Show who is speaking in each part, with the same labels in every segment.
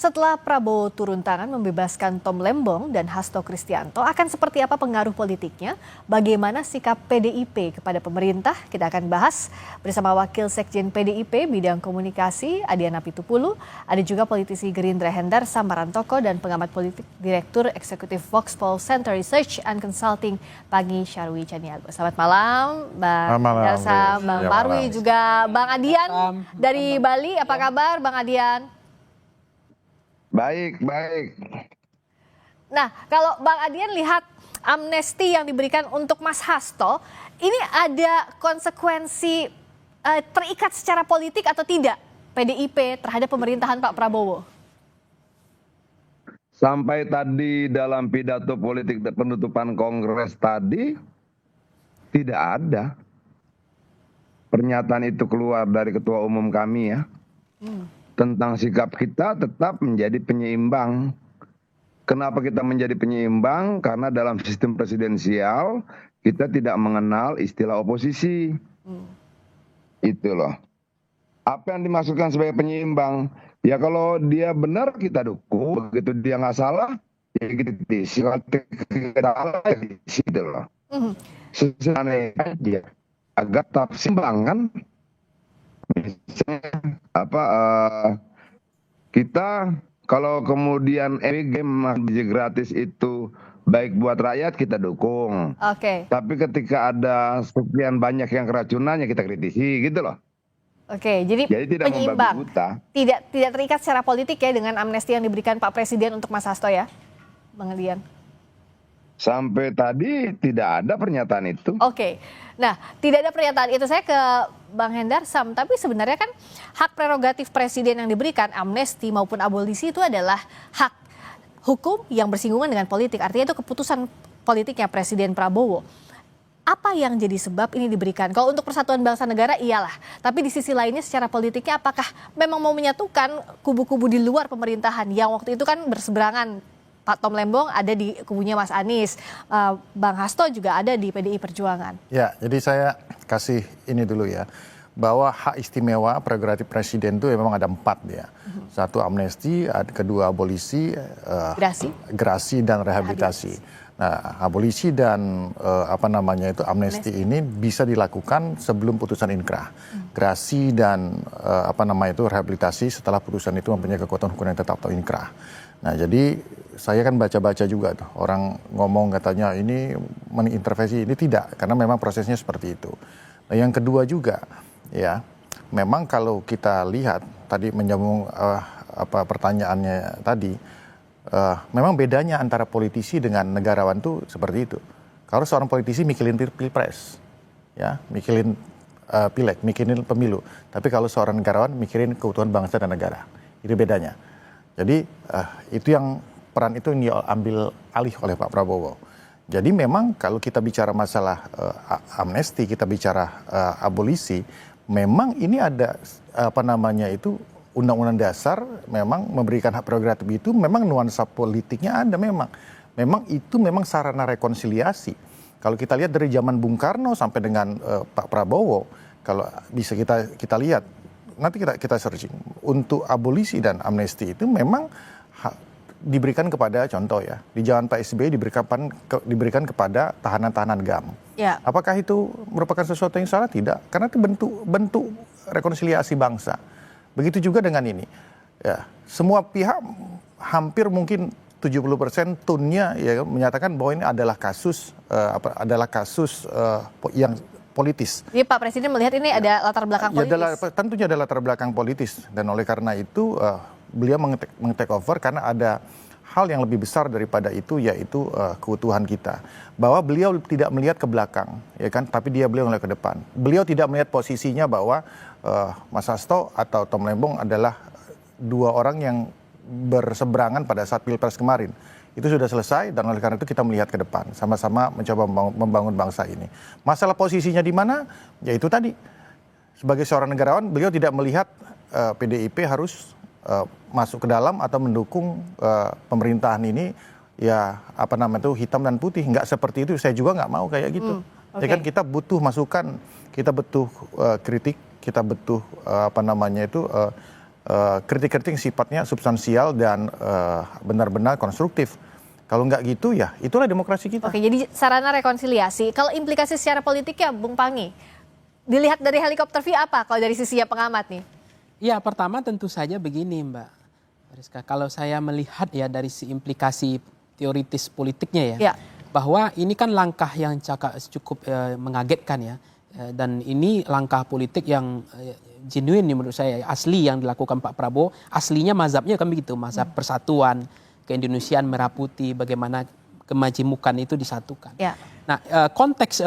Speaker 1: Setelah Prabowo turun tangan membebaskan Tom Lembong dan Hasto Kristianto, akan seperti apa pengaruh politiknya? Bagaimana sikap PDIP kepada pemerintah? Kita akan bahas bersama Wakil Sekjen PDIP bidang komunikasi Adiana Pitupulu, ada juga politisi Gerindra Hendar Samarantoko dan pengamat politik Direktur Eksekutif Voxpol Center Research and Consulting Pagi Syarwi Caniago. Selamat malam, Bang Darsa, Bang Parwi, juga Bang Adian dari Bali. Apa kabar, Bang Adian?
Speaker 2: Baik, baik.
Speaker 1: Nah, kalau Bang Adian lihat amnesti yang diberikan untuk Mas Hasto, ini ada konsekuensi terikat secara politik atau tidak PDIP terhadap pemerintahan Pak Prabowo?
Speaker 2: Sampai tadi dalam pidato politik penutupan Kongres tadi, tidak ada pernyataan itu keluar dari Ketua Umum kami ya. Tentang sikap kita tetap menjadi penyeimbang. Kenapa kita menjadi penyeimbang? Karena dalam sistem presidensial kita tidak mengenal istilah oposisi. Itu loh. Apa yang dimaksudkan sebagai penyeimbang? Ya kalau dia benar kita dukung, begitu dia nggak salah ya kritisi. Kalau kita salah ya kritisi itu loh. Sesederhana aja. Agar tetap seimbang kan? Misalnya kita kalau kemudian game gratis itu baik buat rakyat kita dukung.
Speaker 1: Oke.
Speaker 2: Tapi ketika ada sekian banyak yang keracunan ya kita kritisi gitu loh.
Speaker 1: Oke, jadi
Speaker 2: tidak
Speaker 1: penyeimbang.
Speaker 2: membabi buta.
Speaker 1: Tidak terikat secara politik ya dengan amnesti yang diberikan Pak Presiden untuk Mas Hasto ya, Bang Adian.
Speaker 2: Sampai tadi tidak ada pernyataan itu.
Speaker 1: Oke. Nah, tidak ada pernyataan itu. Saya ke Bang Hendar Sam, tapi sebenarnya kan hak prerogatif presiden yang diberikan amnesti maupun abolisi itu adalah hak hukum yang bersinggungan dengan politik. Artinya itu keputusan politiknya Presiden Prabowo. Apa yang jadi sebab ini diberikan? Kalau untuk persatuan bangsa negara iyalah. Tapi di sisi lainnya secara politiknya apakah memang mau menyatukan kubu-kubu di luar pemerintahan yang waktu itu kan berseberangan? Pak Tom Lembong ada di kubunya Mas Anies, Bang Hasto juga ada di PDI Perjuangan.
Speaker 3: Ya, jadi saya kasih ini dulu ya, bahwa hak istimewa prerogatif presiden itu memang ada 4 ya. Satu amnesti, kedua abolisi, gerasi dan rehabilitasi. Nah, abolisi dan amnesti ini bisa dilakukan sebelum putusan inkrah. Gerasi dan rehabilitasi setelah putusan itu mempunyai kekuatan hukum yang tetap atau inkrah. Nah, jadi saya kan baca-baca juga tuh orang ngomong katanya ini mengintervensi, ini tidak, karena memang prosesnya seperti itu. Nah, yang kedua juga ya, memang kalau kita lihat tadi menyambung pertanyaannya tadi, memang bedanya antara politisi dengan negarawan tuh seperti itu. Kalau seorang politisi mikirin pilpres, ya, mikirin pileg, mikirin pemilu. Tapi kalau seorang negarawan mikirin keutuhan bangsa dan negara, itu bedanya. Jadi itu yang peran itu yang diambil alih oleh Pak Prabowo. Jadi memang kalau kita bicara masalah amnesti, kita bicara abolisi, memang ini ada undang-undang dasar memang memberikan hak prerogatif itu, memang nuansa politiknya ada memang. Memang itu memang sarana rekonsiliasi. Kalau kita lihat dari zaman Bung Karno sampai dengan Pak Prabowo, kalau bisa kita lihat, nanti kita searching untuk abolisi dan amnesti itu memang diberikan kepada, contoh ya, di zaman Pak SBY diberikan kepada tahanan-tahanan GAM. Ya. Apakah itu merupakan sesuatu yang salah? Tidak, karena itu bentuk rekonsiliasi bangsa. Begitu juga dengan ini. Ya, semua pihak hampir mungkin 70% tone-nya ya menyatakan bahwa ini adalah kasus yang politis.
Speaker 1: Jadi Pak Presiden melihat ini ada latar belakang politis?
Speaker 3: Tentunya ada latar belakang politis. Dan oleh karena itu beliau meng-take over karena ada hal yang lebih besar daripada itu, yaitu keutuhan kita. Bahwa beliau tidak melihat ke belakang, ya kan? Tapi beliau melihat ke depan. Beliau tidak melihat posisinya bahwa Mas Hasto atau Tom Lembong adalah dua orang yang berseberangan pada saat Pilpres kemarin. Itu sudah selesai dan oleh karena itu kita melihat ke depan, sama-sama mencoba membangun bangsa ini. Masalah posisinya di mana? Ya itu tadi, sebagai seorang negarawan beliau tidak melihat PDIP harus masuk ke dalam atau mendukung pemerintahan ini, ya hitam dan putih. Nggak seperti itu, saya juga nggak mau kayak gitu. Ya kan, kita butuh masukan, kita butuh kritik, kita butuh kritik-kritik sifatnya substansial dan benar-benar konstruktif. Kalau nggak gitu ya itulah demokrasi kita.
Speaker 1: Oke, jadi sarana rekonsiliasi. Kalau implikasi secara politiknya, Bung Pangi, dilihat dari helikopter view apa kalau dari sisi pengamat nih?
Speaker 4: Ya, pertama tentu saja begini Mbak Rizka, kalau saya melihat ya dari si implikasi teoritis politiknya ya, bahwa ini kan langkah yang cukup mengagetkan ya, dan ini langkah politik yang genuine menurut saya, asli yang dilakukan Pak Prabowo. Aslinya mazhabnya kan begitu, mazhab persatuan, keindonesiaan merah putih, bagaimana kemajemukan itu disatukan. Nah, konteks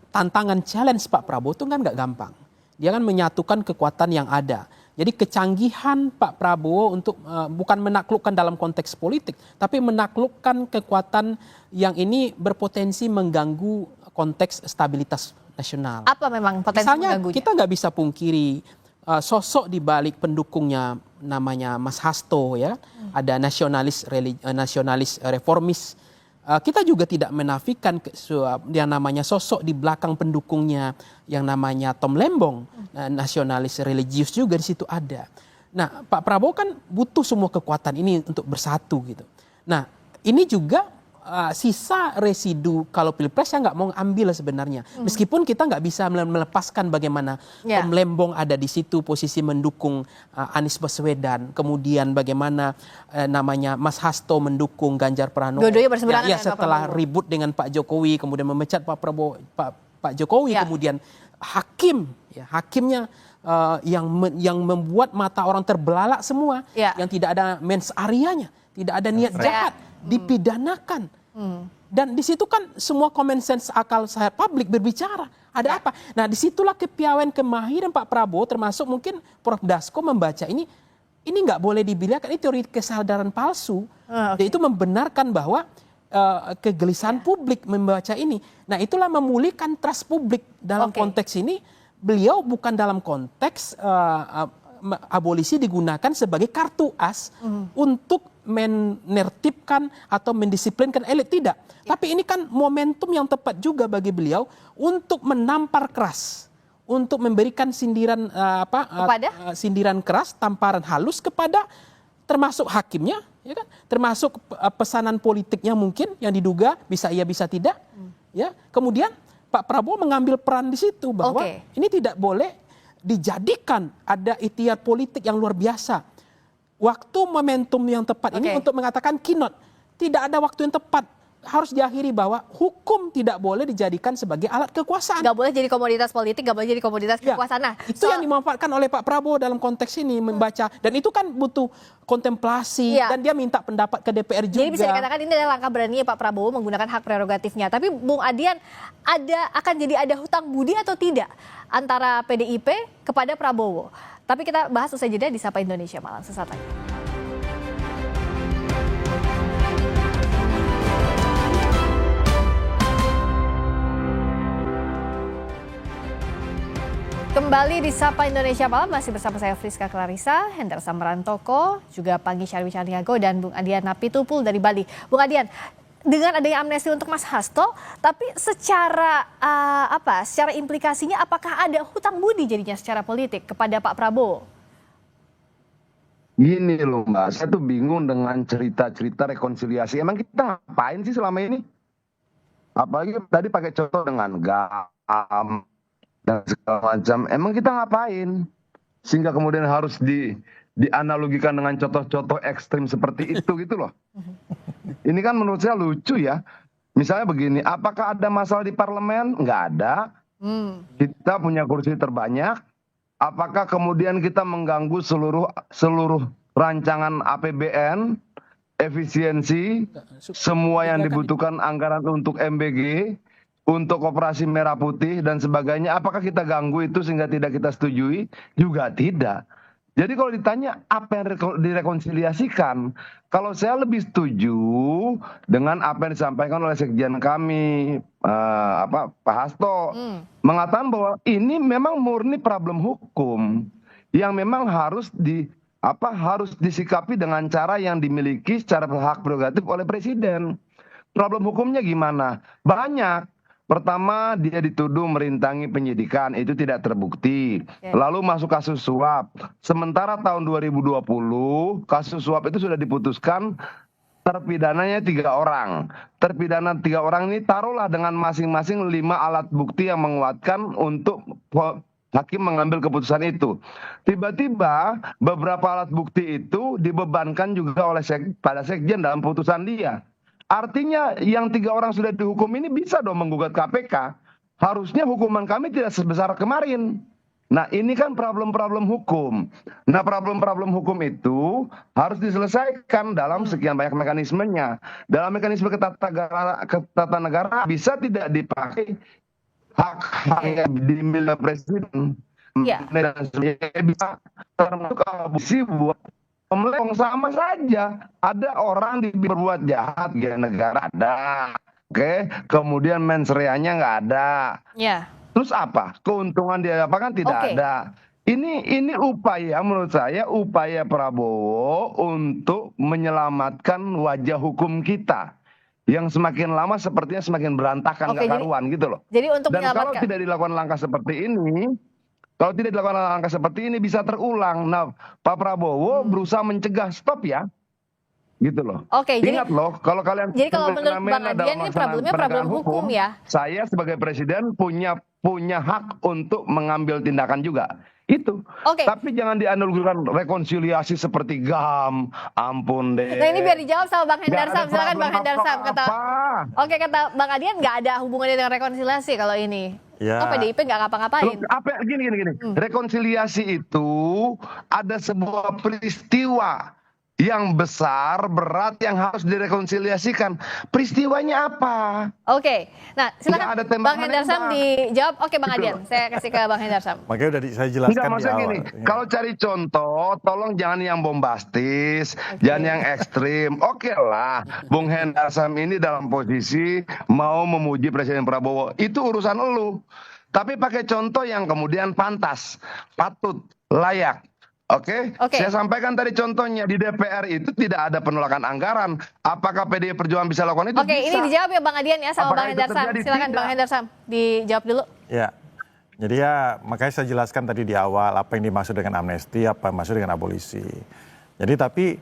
Speaker 4: tantangan challenge Pak Prabowo itu kan nggak gampang. Dia kan menyatukan kekuatan yang ada. Jadi kecanggihan Pak Prabowo untuk bukan menaklukkan dalam konteks politik, tapi menaklukkan kekuatan yang ini berpotensi mengganggu konteks stabilitas nasional.
Speaker 1: Apa memang potensi
Speaker 4: misalnya,
Speaker 1: mengganggunya?
Speaker 4: kita nggak bisa pungkiri sosok di balik pendukungnya namanya Mas Hasto ya, ada nasionalis reformis. Kita juga tidak menafikan yang namanya sosok di belakang pendukungnya yang namanya Tom Lembong, nasionalis religius juga di situ ada. Nah, Pak Prabowo kan butuh semua kekuatan ini untuk bersatu gitu. Nah, ini juga sisa residu kalau pilpres saya nggak mau ambil sebenarnya. Meskipun kita nggak bisa melepaskan bagaimana Tom Lembong ada di situ posisi mendukung Anies Baswedan, kemudian bagaimana namanya Mas Hasto mendukung Ganjar Pranowo.
Speaker 1: Dua-duanya berseberangan
Speaker 4: ya, setelah ribut dengan Pak Jokowi, kemudian memecat Pak Prabowo, Pak Jokowi, kemudian hakimnya yang membuat mata orang terbelalak semua, yang tidak ada mens arianya, tidak ada niat jahat, dipidanakan. Dan di situ kan semua common sense akal sehat publik berbicara. Ada apa? Nah, disitulah kepiawaian kemahiran Pak Prabowo, termasuk mungkin Prof. Dasko membaca ini nggak boleh dibiarkan, ini teori kesadaran palsu. Itu membenarkan bahwa kegelisahan publik membaca ini. Nah, itulah memulihkan trust publik dalam konteks ini. Beliau bukan dalam konteks abolisi digunakan sebagai kartu as untuk menertibkan atau mendisiplinkan elit, tidak. Tapi ini kan momentum yang tepat juga bagi beliau untuk menampar keras, untuk memberikan sindiran sindiran keras, tamparan halus kepada termasuk hakimnya, ya kan? Termasuk pesanan politiknya mungkin yang diduga bisa iya bisa tidak. Ya, kemudian Pak Prabowo mengambil peran di situ bahwa ini tidak boleh dijadikan ada ikhtiar politik yang luar biasa. Waktu momentum yang tepat ini untuk mengatakan kinot. Tidak ada waktu yang tepat. Harus diakhiri bahwa hukum tidak boleh dijadikan sebagai alat kekuasaan.
Speaker 1: Gak boleh jadi komoditas politik, gak boleh jadi komoditas kekuasaan. Nah,
Speaker 4: itu yang dimanfaatkan oleh Pak Prabowo dalam konteks ini membaca. Dan itu kan butuh kontemplasi dan dia minta pendapat ke DPR juga.
Speaker 1: Jadi bisa dikatakan ini adalah langkah berani Pak Prabowo menggunakan hak prerogatifnya. Tapi Bung Adian, akan jadi ada hutang budi atau tidak antara PDIP kepada Prabowo? Tapi kita bahas usai jeda di Sapa Indonesia Malam sesaat lagi. Kembali di Sapa Indonesia Malam, masih bersama saya Friska Clarissa, Hendra Samrantoko, juga Pangi Syarwi Caniago dan Bung Adian Napitupul dari Bali. Bung Adian, dengan adanya amnesti untuk Mas Hasto, tapi secara secara implikasinya apakah ada hutang budi jadinya secara politik kepada Pak Prabowo?
Speaker 2: Gini loh Mbak, saya tuh bingung dengan cerita-cerita rekonsiliasi. Emang kita ngapain sih selama ini? Apalagi tadi pakai contoh dengan GAM dan segala macam. Emang kita ngapain? Sehingga kemudian harus dianalogikan dengan contoh-contoh ekstrim seperti itu gitu loh. Ini kan menurut saya lucu ya. Misalnya begini, apakah ada masalah di parlemen? Nggak ada. Kita punya kursi terbanyak. Apakah kemudian kita mengganggu seluruh rancangan APBN, efisiensi, semua yang dibutuhkan anggaran untuk MBG, untuk operasi merah putih dan sebagainya, apakah kita ganggu itu sehingga tidak kita setujui? Juga tidak. Jadi kalau ditanya apa yang direkonsiliasikan, kalau saya lebih setuju dengan apa yang disampaikan oleh sekjen kami, Pak Hasto, mengatakan bahwa ini memang murni problem hukum yang memang harus disikapi dengan cara yang dimiliki secara hak prerogatif oleh presiden. Problem hukumnya gimana? Banyak. Pertama, dia dituduh merintangi penyidikan, itu tidak terbukti. Lalu masuk kasus suap. Sementara tahun 2020, kasus suap itu sudah diputuskan terpidananya 3 orang. Terpidana 3 orang ini taruhlah dengan masing-masing 5 alat bukti yang menguatkan untuk hakim mengambil keputusan itu. Tiba-tiba beberapa alat bukti itu dibebankan juga oleh pada sekjen dalam putusan dia. Artinya yang 3 orang sudah dihukum ini bisa dong menggugat KPK. Harusnya hukuman kami tidak sebesar kemarin. Nah ini kan problem-problem hukum. Nah problem-problem hukum itu harus diselesaikan dalam sekian banyak mekanismenya. Dalam mekanisme ketatanegaraan bisa tidak dipakai hak-hak yang dimiliki presiden. Dan bisa termasuk abusi buat pemeleng sama saja. Ada orang berbuat jahat di negara ada, oke, kemudian mens reanya nggak ada. Terus apa? Keuntungan dia apa kan tidak ada. Ini upaya menurut saya upaya Prabowo untuk menyelamatkan wajah hukum kita yang semakin lama sepertinya semakin berantakan nggak karuan gitu loh.
Speaker 1: Jadi untuk
Speaker 2: Dan kalau tidak dilakukan langkah seperti ini. Kalau tidak dilakukan langkah seperti ini bisa terulang. Nah, Pak Prabowo berusaha mencegah, stop ya, gitu loh. Ingat loh, kalau kalian
Speaker 1: jadi kalau menurut Bang Adian ini problemnya problem hukum ya.
Speaker 2: Saya sebagai presiden punya hak untuk mengambil tindakan juga. Itu. Tapi jangan dianalogikan rekonsiliasi seperti GAM. Ampun deh.
Speaker 1: Nah ini biar dijawab sama Bang Hendar Sam. Silakan Bang Hendar Sam. Kata Bang Adian nggak ada hubungannya dengan rekonsiliasi kalau ini. PDIP nggak ngapa-ngapain.
Speaker 2: Gini. Rekonsiliasi itu ada sebuah peristiwa yang besar, berat, yang harus direkonsiliasikan. Peristiwanya apa?
Speaker 1: Nah silakan Bang Hendar Sam dijawab. Bang Adian, saya kasih ke Bang Hendar Sam.
Speaker 3: Makanya udah saya jelaskan di awal.
Speaker 2: Gini, kalau cari contoh, tolong jangan yang bombastis, jangan yang ekstrim. Lah, Bung Hendar Sam ini dalam posisi mau memuji Presiden Prabowo. Itu urusan elu. Tapi pakai contoh yang kemudian pantas, patut, layak. Saya sampaikan tadi contohnya di DPR itu tidak ada penolakan anggaran. Apakah PDI Perjuangan bisa lakukan itu? Bisa.
Speaker 1: Ini dijawab ya Bang Adian ya sama Bang Hendar Sam. Silakan Bang Hendar Sam dijawab dulu.
Speaker 3: Ya. Jadi makanya saya jelaskan tadi di awal apa yang dimaksud dengan amnesti, apa yang dimaksud dengan abolisi. Jadi tapi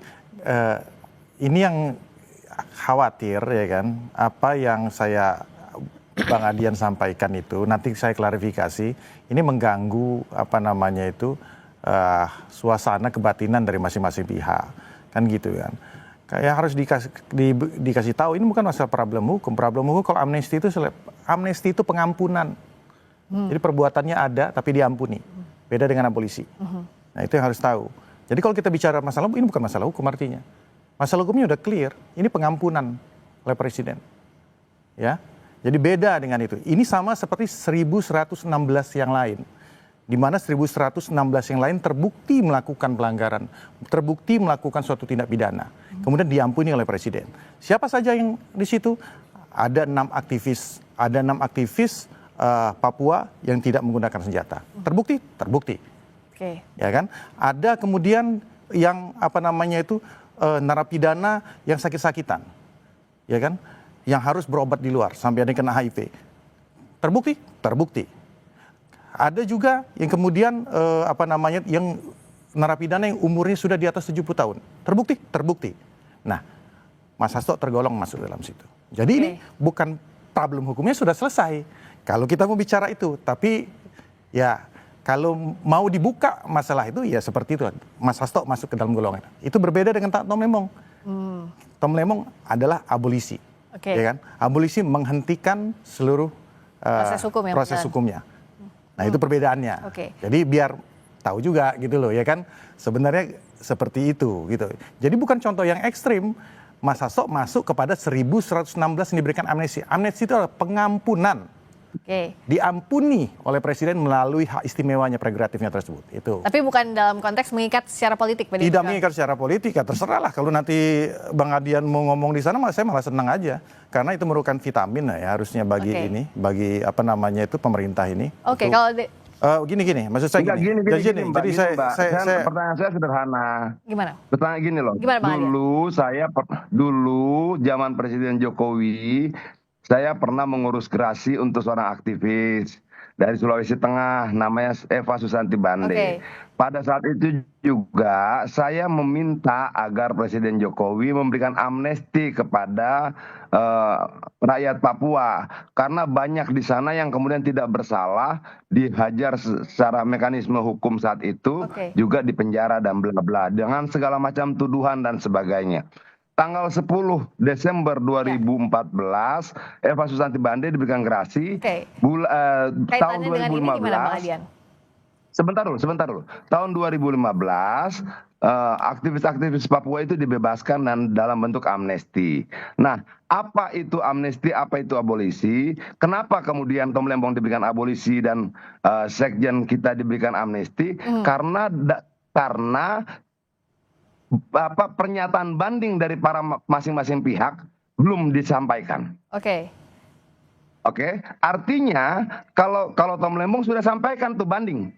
Speaker 3: ini yang khawatir ya kan, apa yang Bang Adian sampaikan itu nanti saya klarifikasi, ini mengganggu suasana kebatinan dari masing-masing pihak, kan gitu kan. Kayak harus dikasih tahu ini bukan masalah problem hukum kalau amnesti itu pengampunan. Jadi perbuatannya ada tapi diampuni. Beda dengan abolisi. Nah itu yang harus tahu. Jadi kalau kita bicara masalah ini bukan masalah hukum artinya. Masalah hukumnya udah clear, ini pengampunan oleh presiden. Ya. Jadi beda dengan itu. Ini sama seperti 1116 yang lain. Di mana 1116 yang lain terbukti melakukan pelanggaran, terbukti melakukan suatu tindak pidana, kemudian diampuni oleh presiden. Siapa saja yang di situ? Ada 6 aktivis Papua yang tidak menggunakan senjata. Terbukti? Terbukti. Ya kan? Ada kemudian yang narapidana yang sakit-sakitan, ya kan? Yang harus berobat di luar sampai ada yang kena HIV. Terbukti? Terbukti. Ada juga yang kemudian yang narapidana yang umurnya sudah di atas 70 tahun. Terbukti? Terbukti. Nah, Mas Hasto tergolong masuk dalam situ. Jadi ini bukan problem hukumnya sudah selesai. Kalau kita mau bicara itu, tapi ya kalau mau dibuka masalah itu ya seperti itu. Mas Hasto masuk ke dalam golongan. Itu berbeda dengan Tom Lemong. Tom Lemong adalah abolisi. Ya kan? Abolisi menghentikan seluruh proses hukumnya. Nah itu perbedaannya. Jadi biar tahu juga gitu loh ya kan. Sebenarnya seperti itu gitu. Jadi bukan contoh yang ekstrim. Mas Hasto masuk kepada 1116 yang diberikan amnesti. Amnesti itu adalah pengampunan. Diampuni oleh presiden melalui hak istimewanya prerogatifnya tersebut. Itu.
Speaker 1: Tapi bukan dalam konteks mengikat secara politik.
Speaker 3: Tidak mengikat secara politik, ya terserah lah. Kalau nanti Bang Adian mau ngomong di sana, saya malah senang aja. Karena itu merupakan vitamin ya harusnya bagi ini, bagi pemerintah ini. Gini, maksud saya gini. Jadi
Speaker 2: pertanyaan saya sederhana.
Speaker 1: Gimana?
Speaker 2: Pertanyaan gini loh. Dulu zaman Presiden Jokowi saya pernah mengurus gerasi untuk seorang aktivis dari Sulawesi Tengah, namanya Eva Susanti Bande. Pada saat itu juga saya meminta agar Presiden Jokowi memberikan amnesti kepada rakyat Papua, karena banyak di sana yang kemudian tidak bersalah, dihajar secara mekanisme hukum saat itu, juga dipenjara dan bla bla dengan segala macam tuduhan dan sebagainya. Tanggal 10 Desember 2014, Eva Susanti Bande diberikan gerasi. Tahun 2015. Sebentar dulu. Tahun 2015, aktivis-aktivis Papua itu dibebaskan dan dalam bentuk amnesti. Nah, apa itu amnesti, apa itu abolisi? Kenapa kemudian Tom Lembong diberikan abolisi dan sekjen kita diberikan amnesti? Karena pernyataan banding dari para masing-masing pihak belum disampaikan. Oke, artinya kalau Tom Lembong sudah sampaikan tuh banding,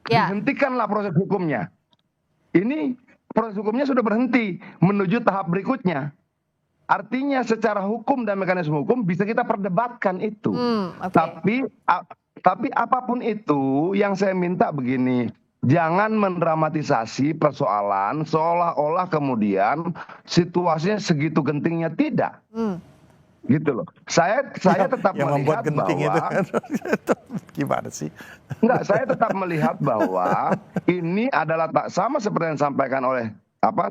Speaker 2: dihentikanlah proses hukumnya. Ini proses hukumnya sudah berhenti menuju tahap berikutnya. Artinya secara hukum dan mekanisme hukum bisa kita perdebatkan itu. Tapi apapun itu, yang saya minta begini, jangan mendramatisasi persoalan seolah-olah kemudian situasinya segitu gentingnya, tidak. Gitu loh. Saya tetap melihat bahwa itu kan.
Speaker 3: Gimana sih?
Speaker 2: Enggak, saya tetap melihat bahwa ini adalah sama seperti yang disampaikan oleh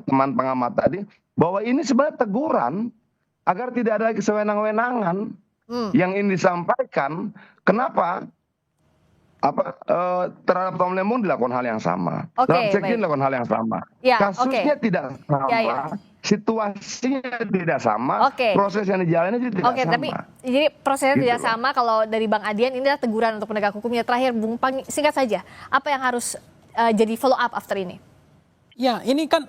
Speaker 2: teman pengamat tadi, bahwa ini sebenarnya teguran agar tidak ada lagi sewenang-wenangan yang ini disampaikan. Kenapa? Terhadap Tom Lembong dilakukan hal yang sama, terhadap sekjen dilakukan hal yang sama. Kasusnya tidak sama, situasinya tidak sama, proses yang dijalani juga tidak sama.
Speaker 1: Tapi jadi prosesnya tidak sama. Kalau dari Bang Adian, ini adalah teguran untuk penegak hukumnya. Terakhir, Bung Panggi, singkat saja, apa yang harus jadi follow up after ini? Ya, ini kan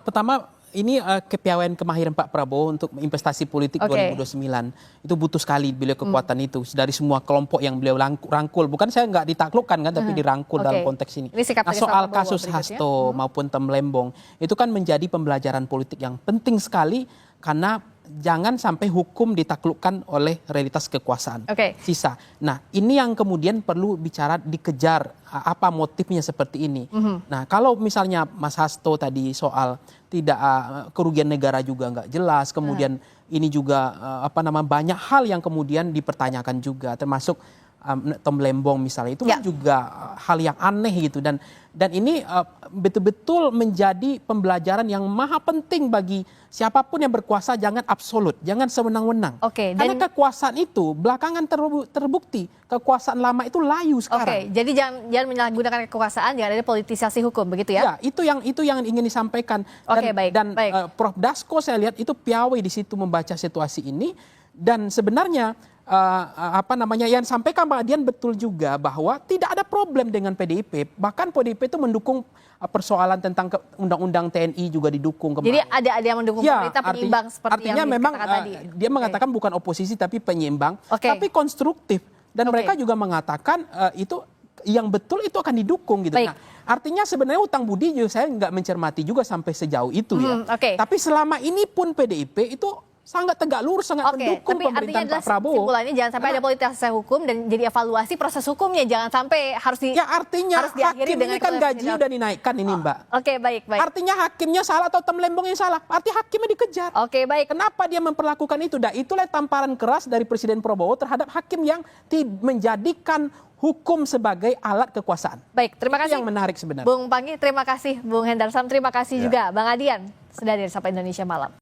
Speaker 1: pertama, ini kepiawaian kemahiran Pak Prabowo untuk investasi politik 2029. Itu butuh sekali beliau kekuatan itu dari semua kelompok yang beliau rangkul. Bukan saya nggak ditaklukkan kan, tapi dirangkul dalam konteks ini. Nah, soal kasus Hasto maupun Tom Lembong, itu kan menjadi pembelajaran politik yang penting sekali, karena jangan sampai hukum ditaklukkan oleh realitas kekuasaan sisa. Nah, ini yang kemudian perlu bicara, dikejar apa motifnya seperti ini. Nah, kalau misalnya Mas Hasto tadi soal tidak kerugian negara juga nggak jelas, kemudian ini juga banyak hal yang kemudian dipertanyakan juga, termasuk Tom Lembong misalnya, itu kan juga hal yang aneh gitu, dan ini betul-betul menjadi pembelajaran yang maha penting bagi siapapun yang berkuasa. Jangan absolut, jangan sewenang-wenang. Karena kekuasaan itu belakangan terbukti kekuasaan lama itu layu sekarang. Jadi jangan menyalahgunakan kekuasaan, jangan ada politisasi hukum, begitu ya? Ya, itu yang ingin disampaikan. Dan Prof Dasko saya lihat itu piawai di situ membaca situasi ini, dan sebenarnya yang disampaikan Pak Adian betul juga, bahwa tidak ada problem dengan PDIP. Bahkan PDIP itu mendukung persoalan tentang undang-undang TNI juga didukung kemarin. Jadi ada yang mendukung pemerintah, penyeimbang seperti yang memang tadi. Dia mengatakan bukan oposisi tapi penyeimbang, tapi konstruktif. Dan mereka juga mengatakan itu yang betul itu akan didukung gitu. Nah, artinya sebenarnya utang budi juga saya nggak mencermati juga sampai sejauh itu ya. Tapi selama ini pun PDIP itu sangat tegak lurus, sangat mendukung pemerintahan Pak Prabowo. Simpulannya jangan sampai ada politisasi hukum, dan jadi evaluasi proses hukumnya jangan sampai harus diakhiri dengan ini kan gaji udah dinaikkan ini, Mbak. Baik. Artinya hakimnya salah atau Tom Lembong yang salah? Artinya hakimnya dikejar. Kenapa dia memperlakukan itu? Dan itulah tamparan keras dari Presiden Prabowo terhadap hakim yang menjadikan hukum sebagai alat kekuasaan. Baik, terima kasih. Yang menarik sebenarnya. Bung Panggi, terima kasih. Bung Hendar Sam, terima kasih juga. Bang Adian, sudah dari Sapa Indonesia Malam.